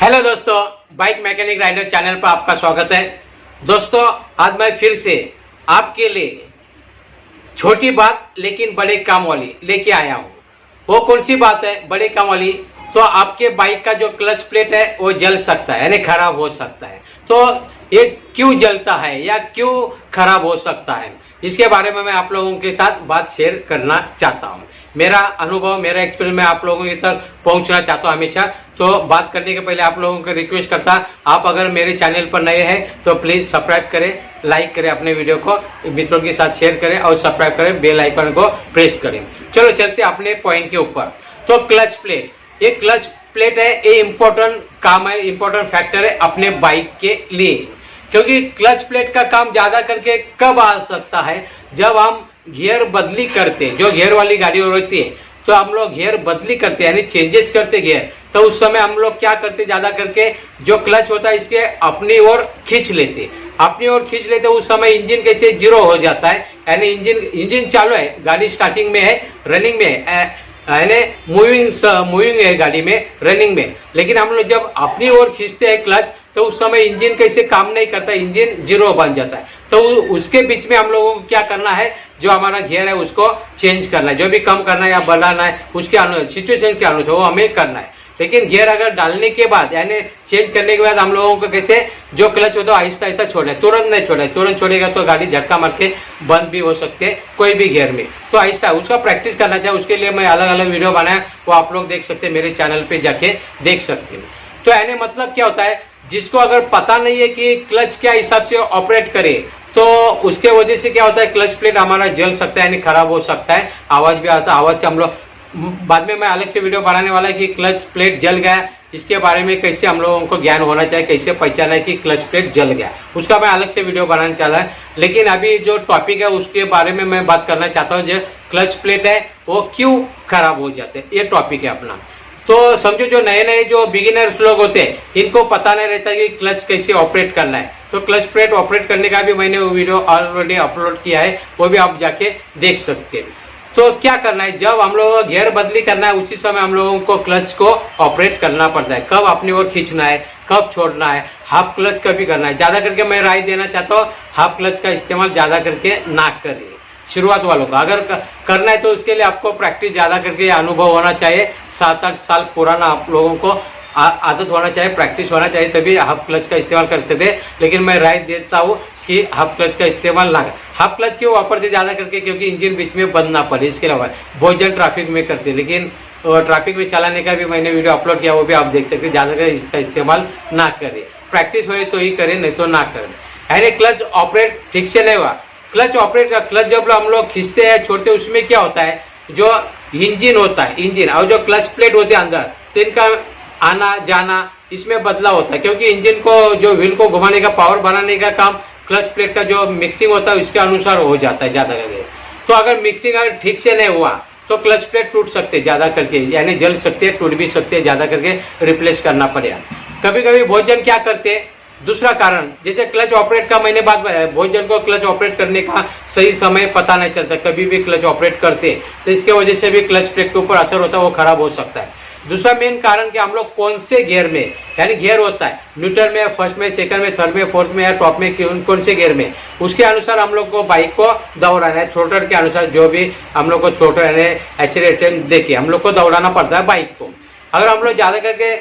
Hello दोस्तों, bike mechanic rider channel पर आपका स्वागत है। दोस्तों, आज मैं फिर से आपके लिए छोटी बात लेकिन बड़े काम वाली लेके आया हूँ। वो कौन सी बात है बड़े काम वाली? तो आपके बाइक का जो क्लच प्लेट है वो जल सकता है, यानी खराब हो सकता है। तो ये क्यों जलता है या क्यों खराब हो सकता है, इसके बारे में मैं आप लोगों के साथ बात शेयर करना चाहता हूँ। मेरा अनुभव, मेरा एक्सपीरियंस मैं आप लोगों के तक पहुंचना चाहता हूं हमेशा। तो बात करने के पहले आप लोगों को रिक्वेस्ट करता, आप अगर मेरे चैनल पर नए हैं तो प्लीज सब्सक्राइब करें, लाइक करें, अपने वीडियो को मित्रों के साथ शेयर करें और सब्सक्राइब करें, बेल आइकन को प्रेस करें। चलो चलते अपने पॉइंट के ऊपर। तो क्लच प्लेट, ये क्लच प्लेट है, ये इंपॉर्टेंट काम है, इंपॉर्टेंट फैक्टर है अपने बाइक के लिए। क्योंकि क्लच प्लेट का काम ज्यादा करके कब आ सकता है? जब हम गियर बदली करते, जो गियर वाली गाड़ी होती है तो हम लोग गियर बदली करते यानी चेंजेस करते गियर, तो उस समय हम लोग क्या करते, ज्यादा करके जो क्लच होता है इसके अपनी ओर खींच लेते, अपनी ओर खींच लेते। उस समय इंजन कैसे जीरो हो जाता है, यानी इंजन चालू है, गाड़ी स्टार्टिंग में है, रनिंग में है, यानी मूविंग है गाड़ी में, रनिंग में। लेकिन हम लोग जब अपनी ओर खींचते हैं क्लच तो उस समय इंजन कैसे काम नहीं करता, इंजन जीरो बन जाता है। तो उसके बीच में हम लोगों को क्या करना है, जो हमारा गियर है उसको चेंज करना है, जो भी कम करना है या बढ़ाना है उसके अनुसार, सिचुएशन के अनुसार वो हमें करना है। लेकिन गियर अगर डालने के बाद यानी चेंज करने के बाद हम लोगों को कैसे जो क्लच होता है आहिस्ता आहिस्ता छोड़े, तुरंत नहीं छोड़े। तुरंत छोड़ेगा तो गाड़ी झटका मार के बंद भी हो सकती है कोई भी गियर में। तो आहिस्ता उसका प्रैक्टिस करना चाहिए। उसके लिए मैं अलग अलग वीडियो बनाया, वो आप लोग देख सकते हैं, मेरे चैनल पे जाके देख सकते हैं। तो यानी मतलब क्या होता है, जिसको अगर पता नहीं है कि क्लच क्या हिसाब से ऑपरेट करे तो उसके वजह से क्या होता है, क्लच प्लेट हमारा जल सकता है, यानी खराब हो सकता है, आवाज भी आता है। आवाज से हम लोग बाद में मैं अलग से वीडियो बनाने वाला है कि क्लच प्लेट जल गया, इसके बारे में कैसे हम लोगों को ज्ञान होना चाहिए, कैसे पहचाना है कि क्लच प्लेट जल गया, उसका मैं अलग से वीडियो बनाने चाह रहा है। लेकिन अभी जो टॉपिक है उसके बारे में मैं बात करना चाहता हूँ, जो क्लच प्लेट है वो क्यों खराब हो जाते हैं, ये टॉपिक है अपना। तो समझो जो नए नए जो बिगिनर्स लोग होते हैं इनको पता नहीं रहता कि क्लच कैसे ऑपरेट करना है। तो क्लच प्लेट ऑपरेट करने का भी मैंने वो वीडियो ऑलरेडी अपलोड किया है, वो भी आप जाके देख सकते हैं। तो क्या करना है, जब हम लोगों को गियर बदली करना है उसी समय हम लोगों को क्लच को ऑपरेट करना पड़ता है। कब अपनी ओर खींचना है, कब छोड़ना है, हाफ क्लच कभी करना है। ज्यादा करके मैं राय देना चाहता हूँ हाफ क्लच का इस्तेमाल ज्यादा करके ना करिए शुरुआत वालों का। अगर करना है तो उसके लिए आपको प्रैक्टिस ज्यादा करके अनुभव होना चाहिए, 7-8 साल पुराना आप लोगों को आदत होना चाहिए, प्रैक्टिस होना चाहिए, तभी हाफ क्लच का इस्तेमाल कर सकते हैं। लेकिन मैं राय देता हूँ कि हाफ क्लच का इस्तेमाल ना करें। हाफ क्लच क्यों वापरते ज्यादा करके, क्योंकि इंजन बीच में बंद ना पड़े, इसके अलावा बहुत जन ट्रैफिक में करते हैं। लेकिन ट्रैफिक में चलाने का भी मैंने वीडियो अपलोड किया, वो भी आप देख सकते हैं। ज्यादा करके इसका इस्तेमाल ना करें, प्रैक्टिस हो तो ही करें, नहीं तो ना करें। यानी क्लच ऑपरेट ठीक से नहीं हुआ, क्लच ऑपरेट का क्लच जब हम लोग खींचते हैं छोड़ते, उसमें क्या होता है, जो इंजन होता है, इंजन और जो क्लच प्लेट होते हैं अंदर, तो इनका आना जाना इसमें बदलाव होता है। क्योंकि इंजन को जो व्हील को घुमाने का, पावर बनाने का काम क्लच प्लेट का जो मिक्सिंग होता है उसके अनुसार हो जाता है ज्यादा करके। तो अगर मिक्सिंग अगर ठीक से नहीं हुआ तो क्लच प्लेट टूट सकते ज्यादा करके, यानी जल सकते हैं, टूट भी सकते हैं, ज्यादा करके रिप्लेस करना पड़ेगा। कभी कभी बहुत जन क्या करते हैं, दूसरा कारण जैसे क्लच ऑपरेट का मैंने बात बताया, बहुत जन को क्लच ऑपरेट करने का सही समय पता नहीं चलता, कभी भी क्लच ऑपरेट करते हैं, तो इसके वजह से भी क्लच प्लेट के ऊपर असर होता है, वो खराब हो सकता है। दूसरा मेन कारण कि हम लोग कौन से गियर में, यानी गियर होता है न्यूट्रल में, फर्स्ट में, सेकंड में, थर्ड में, फोर्थ में या टॉप में, कौन से गियर में, उसके अनुसार हम लोग को बाइक को दौड़ाना है। थ्रोटल के अनुसार जो भी हम लोग को थ्रोटल यानी एक्सीलरेटर देके हम लोग को दौड़ाना पड़ता है बाइक को। अगर हम लोग ज्यादा करके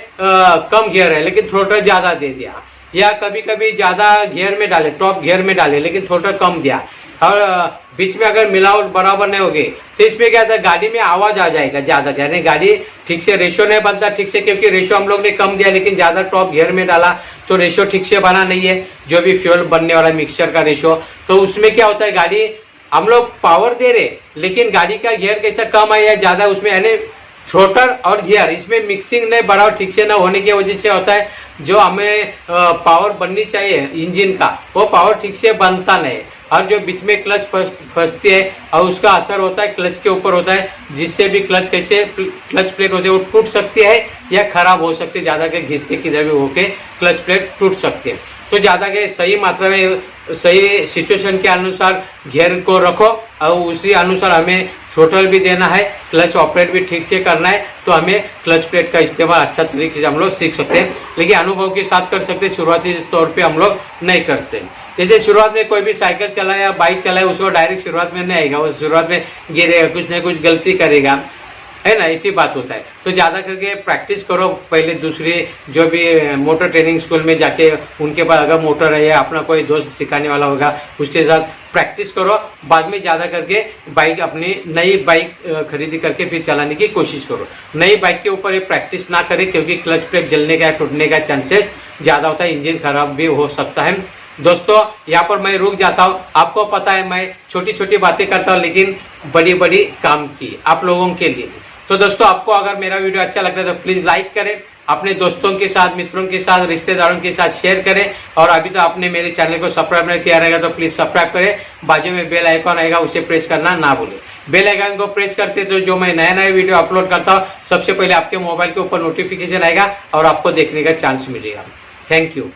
कम गियर है लेकिन थ्रोटल ज्यादा दे दिया, या कभी कभी ज्यादा गियर में डाले, टॉप गियर में डाले लेकिन थ्रोटल कम दिया, और बीच में अगर मिलावट बराबर नहीं होगी तो इसमें क्या था, गाड़ी में आवाज आ जाएगा ज्यादा, यानी गाड़ी ठीक से रेशो नहीं बनता ठीक से, क्योंकि रेशो हम लोग ने कम दिया लेकिन ज्यादा टॉप गियर में डाला तो रेशो ठीक से बना नहीं है, जो भी फ्यूल बनने वाला मिक्सचर का रेशो। तो उसमें क्या होता है, गाड़ी हम लोग पावर दे रहे लेकिन गाड़ी का गियर कैसा कम है या ज्यादा, उसमें यानी थ्रोटल और गियर इसमें मिक्सिंग नहीं बराबर ठीक से न होने की वजह से होता है, जो हमें पावर बननी चाहिए इंजन का वो पावर ठीक से बनता नहीं, और जो बीच में क्लच फंसती है और उसका असर होता है क्लच के ऊपर होता है, जिससे भी क्लच क्लच प्लेट होती है वो टूट सकती है या खराब हो सकती है, ज्यादा के घिस के किधर भी होके क्लच प्लेट टूट सकती है। तो ज़्यादा के सही मात्रा में सही सिचुएशन के अनुसार गियर को रखो और उसी अनुसार हमें थ्रोटल भी देना है, क्लच ऑपरेट भी ठीक से करना है, तो हमें क्लच प्लेट का इस्तेमाल अच्छा तरीके से हम लोग सीख सकते हैं। लेकिन अनुभव के साथ कर सकते हैं, शुरुआती तौर पे हम लोग नहीं कर सकते। जैसे शुरुआत में कोई भी साइकिल चलाए या बाइक चलाए उसको डायरेक्ट शुरुआत में नहीं आएगा, वो शुरुआत में गिरेगा, कुछ न कुछ गलती करेगा, है ना, इसी बात होता है। तो ज़्यादा करके प्रैक्टिस करो, पहले दूसरी जो भी मोटर ट्रेनिंग स्कूल में जाके उनके पास अगर मोटर है या अपना कोई दोस्त सिखाने वाला होगा उसके साथ प्रैक्टिस करो। बाद में ज़्यादा करके बाइक अपनी नई बाइक खरीदी करके फिर चलाने की कोशिश करो। नई बाइक के ऊपर ये प्रैक्टिस ना करें क्योंकि क्लच प्लेट जलने का टूटने का चांसेस ज़्यादा होता है, इंजन खराब भी हो सकता है। दोस्तों यहाँ पर मैं रुक जाता हूँ। आपको पता है मैं छोटी छोटी बातें करता हूँ लेकिन बड़ी बड़ी काम की आप लोगों के लिए। तो दोस्तों आपको अगर मेरा वीडियो अच्छा लगता है तो प्लीज़ लाइक करें, अपने दोस्तों के साथ, मित्रों के साथ, रिश्तेदारों के साथ शेयर करें, और अभी तो आपने मेरे चैनल को सब्सक्राइब नहीं किया रहेगा तो प्लीज़ सब्सक्राइब करें। बाजू में बेल आइकॉन आएगा उसे प्रेस करना ना भूलें। बेल आइकन को प्रेस करते तो जो मैं नया नया वीडियो अपलोड करता हूँ सबसे पहले आपके मोबाइल के ऊपर नोटिफिकेशन आएगा और आपको देखने का चांस मिलेगा। Thank you.